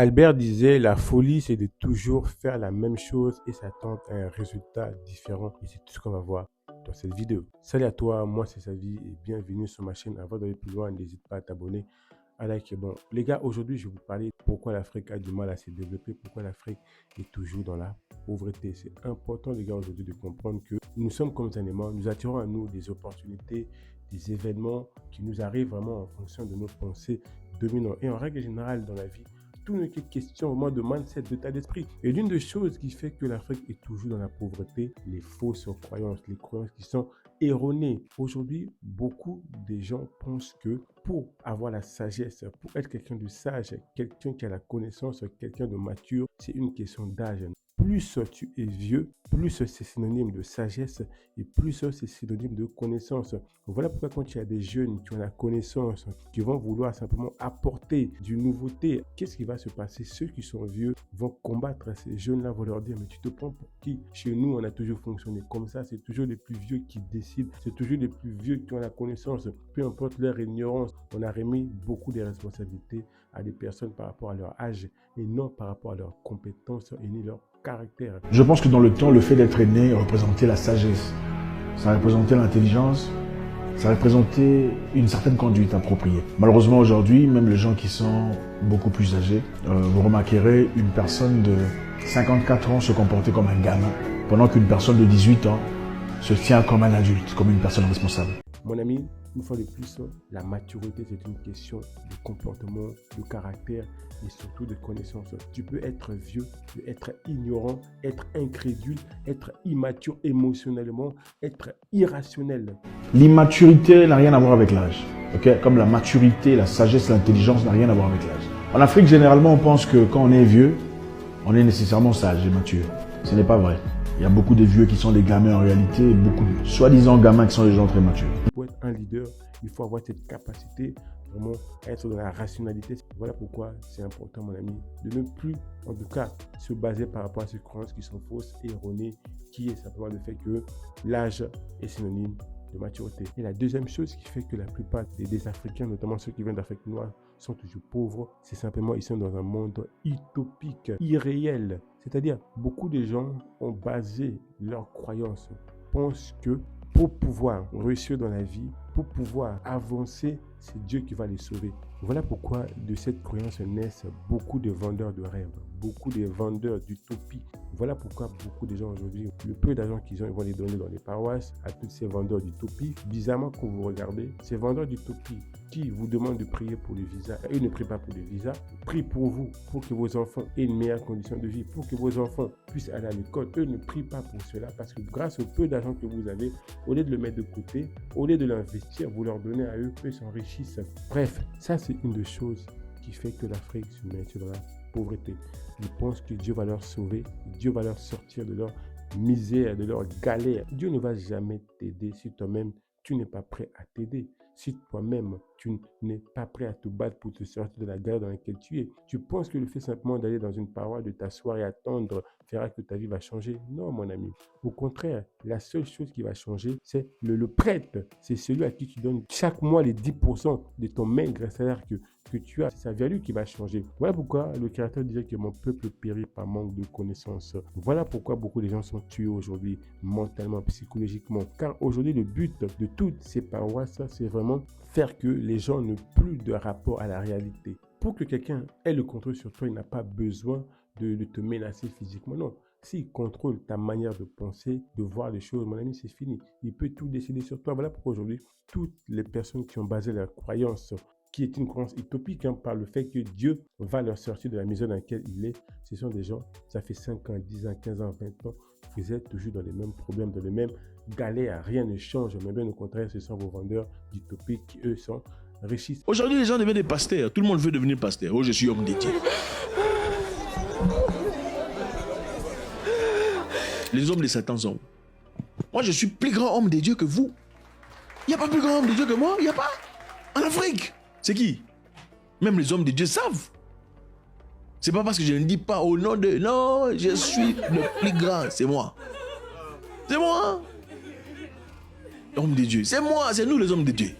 Albert disait, la folie, c'est de toujours faire la même chose et s'attendre à un résultat différent. Et c'est tout ce qu'on va voir dans cette vidéo. Salut à toi, moi c'est Savi et bienvenue sur ma chaîne. Avant d'aller plus loin, n'hésite pas à t'abonner, à liker. Bon, les gars, aujourd'hui, je vais vous parler de pourquoi l'Afrique a du mal à se développer, pourquoi l'Afrique est toujours dans la pauvreté. C'est important, les gars, aujourd'hui, de comprendre que nous sommes comme des animaux, nous attirons à nous des opportunités, des événements qui nous arrivent vraiment en fonction de nos pensées dominantes. Et en règle générale, dans la vie, tout n'est que question vraiment de mindset, d'état d'esprit. Et l'une des choses qui fait que l'Afrique est toujours dans la pauvreté, les fausses croyances, les croyances qui sont erronées. Aujourd'hui, beaucoup de gens pensent que pour avoir la sagesse, pour être quelqu'un de sage, quelqu'un qui a la connaissance, quelqu'un de mature, c'est une question d'âge. Plus tu es vieux, plus c'est synonyme de sagesse et plus c'est synonyme de connaissance. Voilà pourquoi quand il y a des jeunes qui ont la connaissance, qui vont vouloir simplement apporter du nouveauté, qu'est-ce qui va se passer? Ceux qui sont vieux vont combattre ces jeunes-là, vont leur dire, mais tu te prends pour qui? Chez nous, on a toujours fonctionné comme ça, c'est toujours les plus vieux qui décident, c'est toujours les plus vieux qui ont la connaissance, peu importe leur ignorance. On a remis beaucoup de responsabilités à des personnes par rapport à leur âge et non par rapport à leurs compétences et ni leur caractère. Je pense que dans le temps, le fait d'être aîné représentait la sagesse, ça représentait l'intelligence, ça représentait une certaine conduite appropriée. Malheureusement aujourd'hui, même les gens qui sont beaucoup plus âgés, vous remarquerez une personne de 54 ans se comporter comme un gamin, pendant qu'une personne de 18 ans se tient comme un adulte, comme une personne responsable. Mon ami, une fois de plus, la maturité, c'est une question de comportement, de caractère et surtout de connaissance. Tu peux être vieux, tu peux être ignorant, être incrédule, être immature émotionnellement, être irrationnel. L'immaturité n'a rien à voir avec l'âge. Okay? Comme la maturité, la sagesse, l'intelligence n'a rien à voir avec l'âge. En Afrique, généralement, on pense que quand on est vieux, on est nécessairement sage et mature. Ce n'est pas vrai. Il y a beaucoup de vieux qui sont des gamins en réalité et beaucoup de soi-disant gamins qui sont des gens très matures. Pour être un leader, il faut avoir cette capacité vraiment à être dans la rationalité. Voilà pourquoi c'est important, mon ami, de ne plus, en tout cas, se baser par rapport à ces croyances qui sont fausses et erronées, qui est simplement le fait que l'âge est synonyme de maturité. Et la deuxième chose qui fait que la plupart des Africains, notamment ceux qui viennent d'Afrique noire, sont toujours pauvres, c'est simplement ils sont dans un monde utopique, irréel. C'est-à-dire, beaucoup de gens ont basé leurs croyances, pensent que pour pouvoir réussir dans la vie, pour pouvoir avancer, c'est Dieu qui va les sauver. Voilà pourquoi de cette croyance naissent beaucoup de vendeurs de rêves, beaucoup de vendeurs d'utopie. Voilà pourquoi beaucoup de gens aujourd'hui, le peu d'argent qu'ils ont, ils vont les donner dans les paroisses à tous ces vendeurs d'utopie. Bizarrement, quand vous regardez, ces vendeurs d'utopie qui vous demandent de prier pour le visa, eux ne prient pas pour le visa, ils prient pour vous, pour que vos enfants aient une meilleure condition de vie, pour que vos enfants puissent aller à l'école. Eux ne prient pas pour cela parce que grâce au peu d'argent que vous avez, au lieu de le mettre de côté, au lieu de l'investir, vous leur donnez à eux, eux s'enrichissent. Bref, ça c'est une des choses qui fait que l'Afrique se met dans la pauvreté. Ils pensent que Dieu va leur sauver, Dieu va leur sortir de leur misère, de leur galère. Dieu ne va jamais t'aider si toi-même tu n'es pas prêt à t'aider. Si toi-même, tu n'es pas prêt à te battre pour te sortir de la galère dans laquelle tu es. Tu penses que le fait simplement d'aller dans une paroisse, de t'asseoir et attendre, fera que ta vie va changer. Non, mon ami. Au contraire, la seule chose qui va changer, c'est le prêtre. C'est celui à qui tu donnes chaque mois les 10% de ton maigre salaire que tu as. C'est sa valeur qui va changer. Voilà pourquoi le Créateur disait que mon peuple périt par manque de connaissances. Voilà pourquoi beaucoup de gens sont tués aujourd'hui, mentalement, psychologiquement. Car aujourd'hui, le but de toutes ces paroisses, c'est vraiment faire que les gens n'ont plus de rapport à la réalité. Pour que quelqu'un ait le contrôle sur toi, il n'a pas besoin de te menacer physiquement. Non. S'il contrôle ta manière de penser, de voir les choses, mon ami, c'est fini. Il peut tout décider sur toi. Voilà pourquoi aujourd'hui, toutes les personnes qui ont basé leur croyance, qui est une croyance utopique, par le fait que Dieu va leur sortir de la maison dans laquelle il est, ce sont des gens, ça fait 5 ans, 10 ans, 15 ans, 20 ans, vous êtes toujours dans les mêmes problèmes, dans les mêmes galères, rien ne change, mais bien au contraire, ce sont vos vendeurs d'utopie qui, eux, sont richissent. Aujourd'hui, les gens deviennent des pasteurs. Tout le monde veut devenir pasteur. Oh, je suis homme de Dieu. Les hommes de Satan sont. Moi, je suis plus grand homme de Dieu que vous. Il n'y a pas plus grand homme de Dieu que moi. Il n'y a pas. En Afrique. C'est qui? Même les hommes de Dieu savent. C'est pas parce que je ne dis pas au nom de... Non, je suis le plus grand. C'est moi. C'est moi. Homme de Dieu. C'est moi. C'est nous les hommes de Dieu.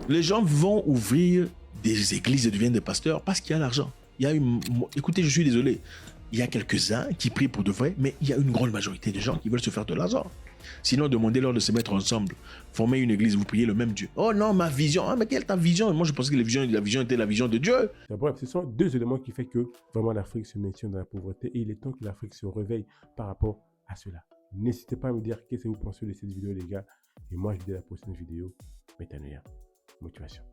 Les gens vont ouvrir des églises et deviennent des pasteurs parce qu'il y a l'argent. Il y a écoutez, je suis désolé. Il y a quelques-uns qui prient pour de vrai, mais il y a une grande majorité de gens qui veulent se faire de l'argent. Sinon, demandez-leur de se mettre ensemble, former une église, vous priez le même Dieu. Oh non, ma vision. Ah, mais quelle est ta vision? Moi, je pensais que la vision était la vision de Dieu. Bref, ce sont deux éléments qui font que vraiment l'Afrique se maintient dans la pauvreté et il est temps que l'Afrique se réveille par rapport à cela. N'hésitez pas à me dire qu'est-ce que vous pensez de cette vidéo, les gars. Et moi, je vous dis à la prochaine vidéo. Métanoïa, motivation.